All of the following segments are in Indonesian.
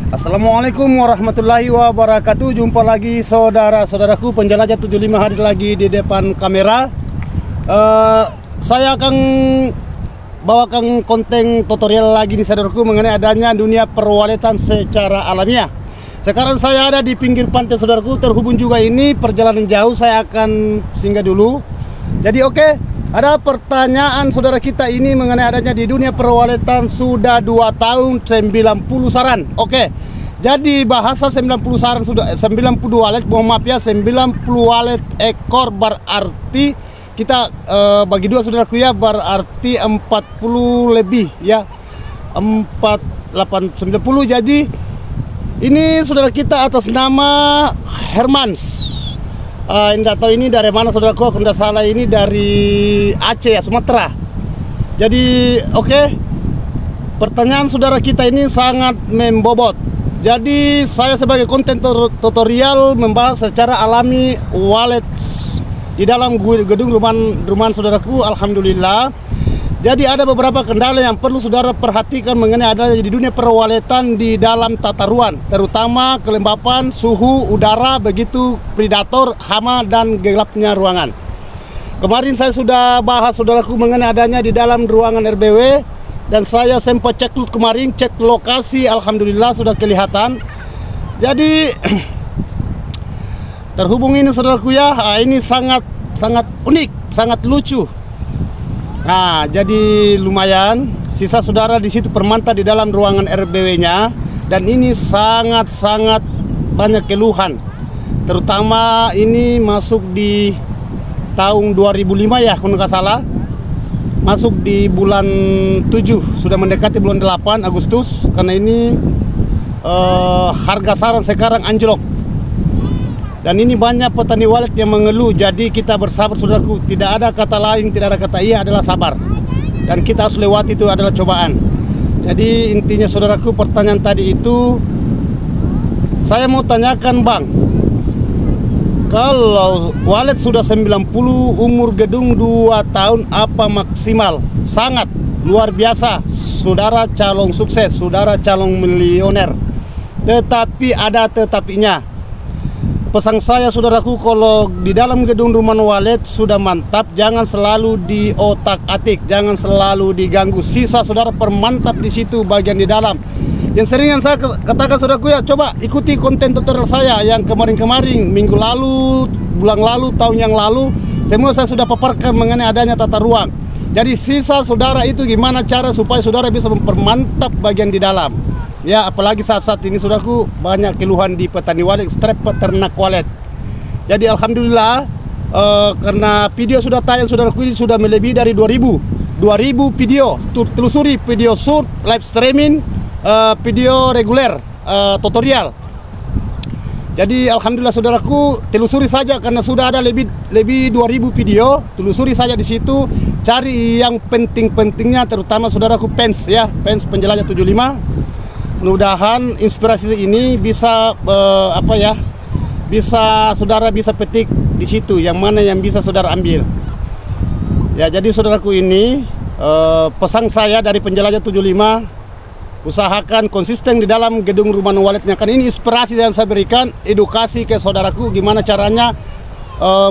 Assalamualaikum warahmatullahi wabarakatuh. Jumpa lagi saudara-saudaraku penjelajah 75 hadir lagi di depan kamera. Saya akan bawakan konten tutorial lagi nih saudaraku mengenai adanya dunia perwaletan secara alamiah. Sekarang saya ada di pinggir pantai saudaraku, terhubung juga ini perjalanan jauh, saya akan singgah dulu. Jadi ada pertanyaan saudara kita ini mengenai adanya di dunia perwaletan sudah 2 tahun 90 saran. Jadi bahasa 90 saran sudah 90 walet, mohon maaf ya, 90 walet ekor berarti kita bagi dua saudaraku ya, berarti 40 lebih ya, 48 90. Jadi ini saudara kita atas nama Hermans. Tidak tahu ini dari mana saudaraku, aku tidak salah ini dari Aceh ya, Sumatera. Jadi pertanyaan saudara kita ini sangat membobot. Jadi saya sebagai konten tutorial membahas secara alami walet di dalam gedung rumah saudaraku. Alhamdulillah. Jadi ada beberapa kendala yang perlu saudara perhatikan mengenai adanya di dunia perwaletan di dalam tata ruang, terutama kelembapan, suhu udara, begitu predator, hama, dan gelapnya ruangan. Kemarin saya sudah bahas saudaraku mengenai adanya di dalam ruangan RBW, dan saya sempat cek kemarin, cek lokasi, alhamdulillah sudah kelihatan. Jadi terhubung ini saudaraku ya, ini sangat unik, sangat lucu. Nah, jadi lumayan sisa saudara di situ permanta di dalam ruangan RBW-nya, dan ini sangat banyak keluhan. Terutama ini masuk di tahun 2005 ya, kalau nggak salah. Masuk di bulan 7, sudah mendekati bulan 8 Agustus, karena ini harga saran sekarang anjlok. Dan ini banyak petani walet yang mengeluh. Jadi kita bersabar saudaraku, tidak ada kata lain, tidak ada kata iya, adalah sabar. Dan kita harus lewati, itu adalah cobaan. Jadi intinya saudaraku, pertanyaan tadi itu saya mau tanyakan, Bang, kalau walet sudah 90, umur gedung 2 tahun, apa maksimal? Sangat luar biasa, saudara calon sukses, saudara calon milioner. Tetapi ada tetapinya. Pesan saya saudaraku, kalau di dalam gedung rumah walet sudah mantap, jangan selalu di otak-atik, jangan selalu diganggu. Sisa saudara permantap di situ bagian di dalam. Yang sering yang saya katakan saudaraku ya, coba ikuti konten tutorial saya yang kemarin-kemarin, minggu lalu, bulan lalu, tahun yang lalu, semua saya sudah paparkan mengenai adanya tata ruang. Jadi sisa saudara itu gimana cara supaya saudara bisa mempermantap bagian di dalam. Ya, apalagi saat ini saudaraku banyak keluhan di petani walet, strep peternak walet. Jadi alhamdulillah karena video sudah tayang saudaraku, ini sudah melebihi dari 2000 video. Telusuri video short, live streaming, video reguler, tutorial. Jadi alhamdulillah saudaraku, telusuri saja karena sudah ada lebih 2000 video. Telusuri saja di situ, cari yang penting-pentingnya, terutama saudaraku fans ya, fans penjelajah 75. Mudah-mudahan inspirasi ini bisa saudara bisa petik di situ yang mana yang bisa saudara ambil. Ya, jadi saudaraku ini pesan saya dari penjelajah 75, usahakan konsisten di dalam gedung rumah waletnya. Kan ini inspirasi yang saya berikan, edukasi ke saudaraku gimana caranya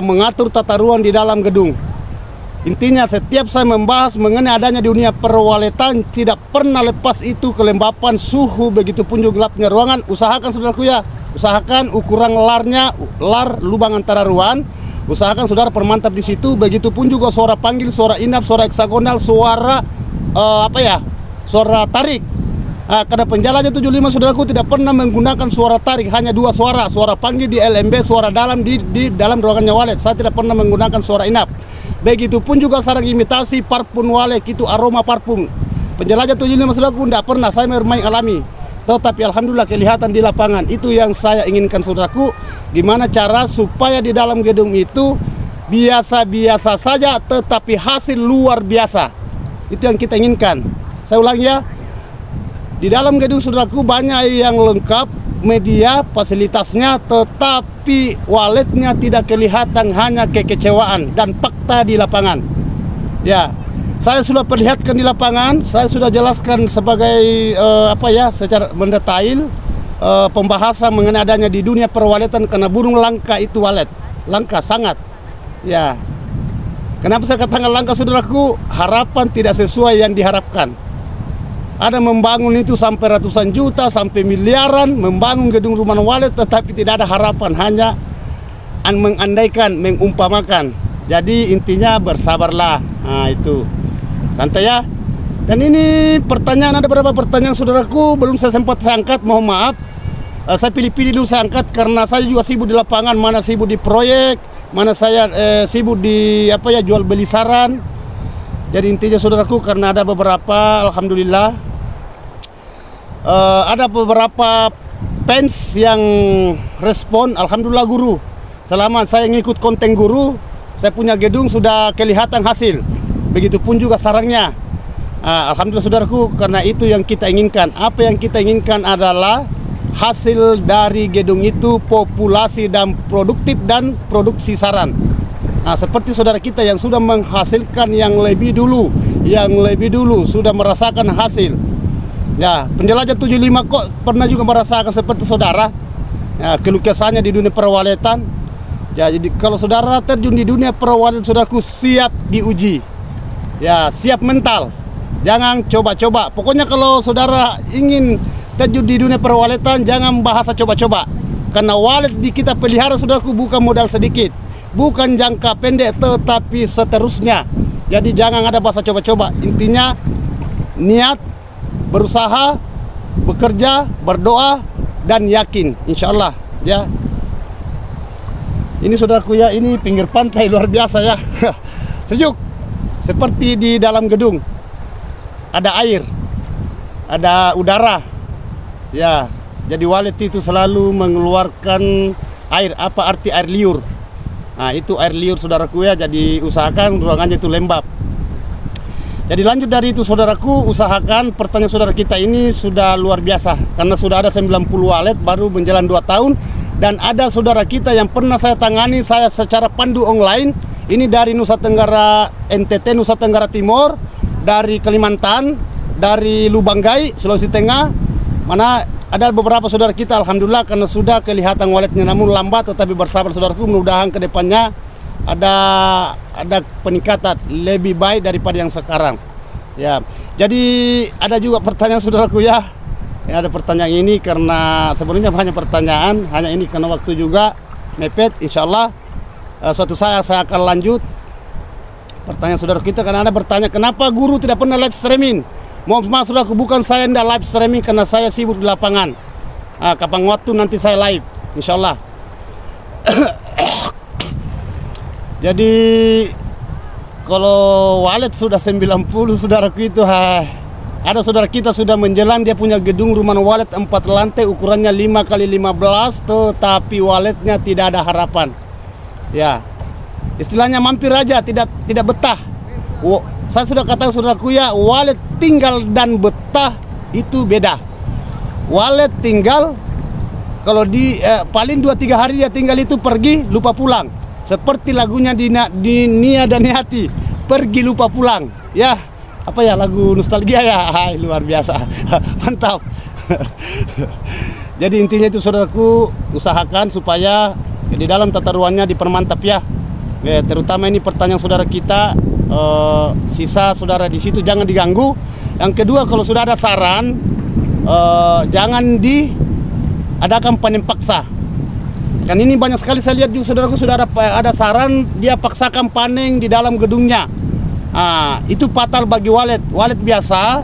mengatur tata ruang di dalam gedung. Intinya setiap saya membahas mengenai adanya dunia perwaletan, tidak pernah lepas itu kelembapan, suhu, begitu pun juga gelapnya ruangan. Usahakan saudaraku ya, usahakan ukuran lar lubang antara ruangan, usahakan saudara permantap di situ. Begitu pun juga suara panggil, suara inap, suara heksagonal, suara suara tarik. Karena penjelajah 75 saudaraku tidak pernah menggunakan suara tarik, hanya 2 suara, suara panggil di LMB, suara dalam di dalam ruangannya walet. Saya tidak pernah menggunakan suara inap. Begitupun juga sarang imitasi parfum walet, itu aroma parfum. Penjelajah 75 saudaraku tidak pernah saya bermain alami. Tetapi alhamdulillah kelihatan di lapangan. Itu yang saya inginkan saudaraku, gimana cara supaya di dalam gedung itu biasa-biasa saja tetapi hasil luar biasa. Itu yang kita inginkan. Saya ulang ya, di dalam gedung saudaraku banyak yang lengkap, media, fasilitasnya, tetapi waletnya tidak kelihatan, hanya kekecewaan dan fakta di lapangan. Ya, saya sudah perlihatkan di lapangan, saya sudah jelaskan sebagai secara mendetail pembahasan mengenai adanya di dunia perwaletan karena burung langka itu walet. Langka sangat. Ya. Kenapa saya katakan langka, saudaraku? Harapan tidak sesuai yang diharapkan. Ada membangun itu sampai ratusan juta, sampai miliaran, membangun gedung rumah walet, tetapi tidak ada harapan, hanya mengandaikan, mengumpamakan. Jadi intinya bersabarlah. Nah itu. Santai ya. Dan ini pertanyaan, ada beberapa pertanyaan saudaraku belum saya sempat angkat, mohon maaf. Saya pilih-pilih dulu saya angkat karena saya juga sibuk di lapangan, mana sibuk di proyek, mana saya sibuk di jual beli saran. Jadi intinya saudaraku, karena ada beberapa, alhamdulillah, ada beberapa fans yang respon, alhamdulillah guru. Selama saya ngikut konten guru, saya punya gedung sudah kelihatan hasil. Begitupun juga sarangnya. Alhamdulillah saudaraku, karena itu yang kita inginkan. Apa yang kita inginkan adalah hasil dari gedung itu populasi dan produktif dan produksi saran. Seperti saudara kita yang sudah menghasilkan yang lebih dulu sudah merasakan hasil. Ya, penjelajah 75 kok pernah juga merasakan seperti saudara. Ya, kelukesannya di dunia perwaletan. Ya, jadi kalau saudara terjun di dunia perwaletan, saudaraku siap diuji. Ya, siap mental. Jangan coba-coba. Pokoknya kalau saudara ingin terjun di dunia perwaletan, jangan bahasa coba-coba. Karena walet di kita pelihara, saudaraku, bukan modal sedikit, bukan jangka pendek, tetapi seterusnya. Jadi jangan ada bahasa coba-coba. Intinya niat, berusaha, bekerja, berdoa, dan yakin. Insya Allah. Ya. Ini saudaraku ya, ini pinggir pantai luar biasa ya. Sejuk. Seperti di dalam gedung. Ada air, ada udara. Ya, jadi walet itu selalu mengeluarkan air. Apa arti air liur? Nah, itu air liur saudaraku ya. Jadi usahakan ruangannya itu lembab. Jadi lanjut dari itu saudaraku, usahakan pertanyaan saudara kita ini sudah luar biasa. Karena sudah ada 90 walet baru menjelang 2 tahun. Dan ada saudara kita yang pernah saya tangani, saya secara pandu online. Ini dari Nusa Tenggara, NTT, Nusa Tenggara Timur, dari Kalimantan, dari Lubanggai, Sulawesi Tengah. Mana ada beberapa saudara kita, alhamdulillah, karena sudah kelihatan waletnya, namun lambat, tetapi bersabar saudaraku. Mudah-mudahan ke depannya ada peningkatan lebih baik daripada yang sekarang. Ya, jadi ada juga pertanyaan saudaraku ya. Ada pertanyaan ini karena sebenarnya banyak pertanyaan, hanya ini karena waktu juga mepet. Insya Allah suatu saat saya akan lanjut pertanyaan saudara kita, karena ada bertanya kenapa guru tidak pernah live streaming. Mohon maaf saudaraku, bukan saya tidak live streaming karena saya sibuk di lapangan. Kapan waktu nanti saya live, insya Allah. Jadi kalau walet sudah 90 saudaraku itu, ada saudara kita sudah menjelang, dia punya gedung rumah walet 4 lantai, ukurannya 5x15, tetapi waletnya tidak ada harapan. Ya, istilahnya mampir aja, tidak betah. Saya sudah katakan saudaraku ya, walet tinggal dan betah itu beda. Walet tinggal, kalau di paling 2-3 hari dia tinggal itu pergi, lupa pulang. Seperti lagunya di Nia dan Hati, pergi lupa pulang. Ya, apa ya, lagu nostalgia ya. Hai, luar biasa. Mantap. Jadi intinya itu saudaraku, usahakan supaya di dalam tata ruangnya dipermantap ya. Terutama ini pertanyaan saudara kita, sisa saudara di situ jangan diganggu. Yang kedua, kalau sudah ada saran, jangan diadakan panen paksa. Kan ini banyak sekali saya lihat juga saudaraku, sudah ada saran dia paksakan panen di dalam gedungnya. Itu fatal bagi walet. Walet biasa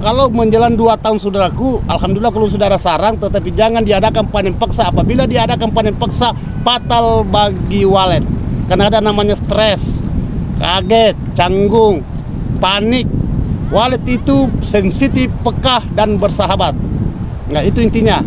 kalau menjelang 2 tahun saudaraku, alhamdulillah kalau sudah ada sarang, tetapi jangan diadakan panen paksa. Apabila diadakan panen paksa, fatal bagi walet. Karena ada namanya stres, kaget, canggung, panik. Walet itu sensitif, peka, dan bersahabat. Nah, itu intinya.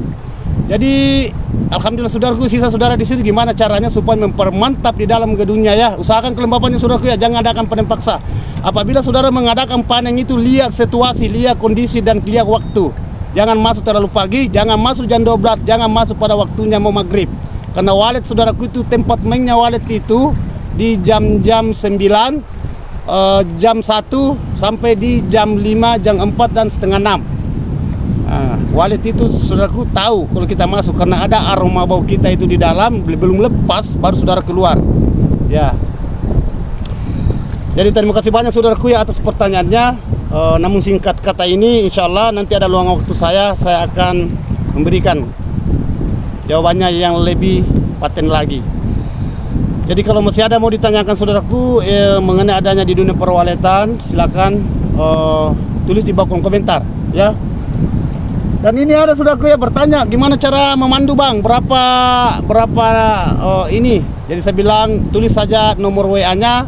Jadi alhamdulillah saudaraku, sisa saudara di situ gimana caranya supaya mempermantap di dalam gedungnya ya. Usahakan kelembapannya saudaraku ya, jangan adakan panen paksa. Apabila saudara mengadakan panen itu, lihat situasi, lihat kondisi, dan lihat waktu. Jangan masuk terlalu pagi, jangan masuk jam 12, jangan masuk pada waktunya mau maghrib. Karena walet saudaraku itu, tempat mainnya walet itu di jam-jam 9, jam 1 sampai di jam 5, jam 4 dan setengah 6. Wallet itu saudaraku tahu kalau kita masuk karena ada aroma bau kita itu di dalam, belum lepas baru saudara keluar. Ya. Jadi terima kasih banyak saudaraku ya atas pertanyaannya. Namun singkat kata ini, insya Allah nanti ada luang waktu saya akan memberikan jawabannya yang lebih paten lagi. Jadi kalau masih ada mau ditanyakan saudaraku mengenai adanya di dunia perwaletan, silakan tulis di bawah kolom komentar ya. Dan ini ada saudaraku ya bertanya gimana cara memandu bang, berapa ini. Jadi saya bilang tulis saja nomor WA-nya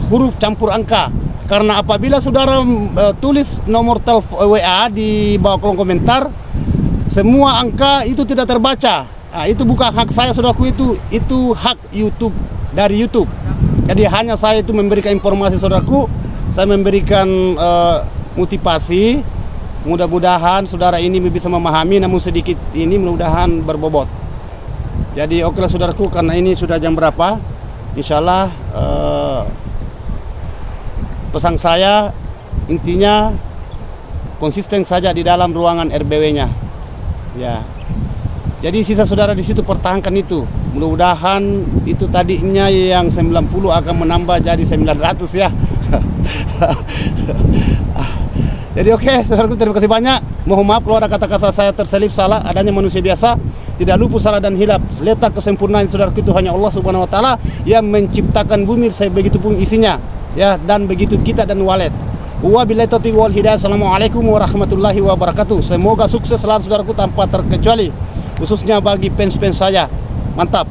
huruf campur angka. Karena apabila saudara tulis nomor telepon WA di bawah kolom komentar, semua angka itu tidak terbaca. Nah, itu bukan hak saya saudaraku, itu hak YouTube dari YouTube. Jadi hanya saya itu memberikan informasi saudaraku, saya memberikan motivasi. Mudah-mudahan saudara ini bisa memahami, namun sedikit ini mudah-mudahan berbobot. Jadi oke lah saudaraku, karena ini sudah jam berapa, insya Allah pesan saya intinya konsisten saja di dalam ruangan RBW-nya. Ya. Jadi sisa saudara di situ pertahankan itu. Mudah-mudahan itu tadinya yang 90 akan menambah jadi 900 ya. Jadi oke, saudaraku terima kasih banyak. Mohon maaf kalau ada kata-kata saya terselip salah, adanya manusia biasa. Tidak luput salah dan hilap. Letak kesempurnaan saudaraku itu hanya Allah Subhanahu wa taala yang menciptakan bumi begitu pun isinya. Ya, dan begitu kita dan wallet. Wabillahi taufiq wal hidayah. Assalamualaikum warahmatullahi wabarakatuh. Semoga sukses selalu saudaraku tanpa terkecuali, khususnya bagi fans-fans saya. Mantap.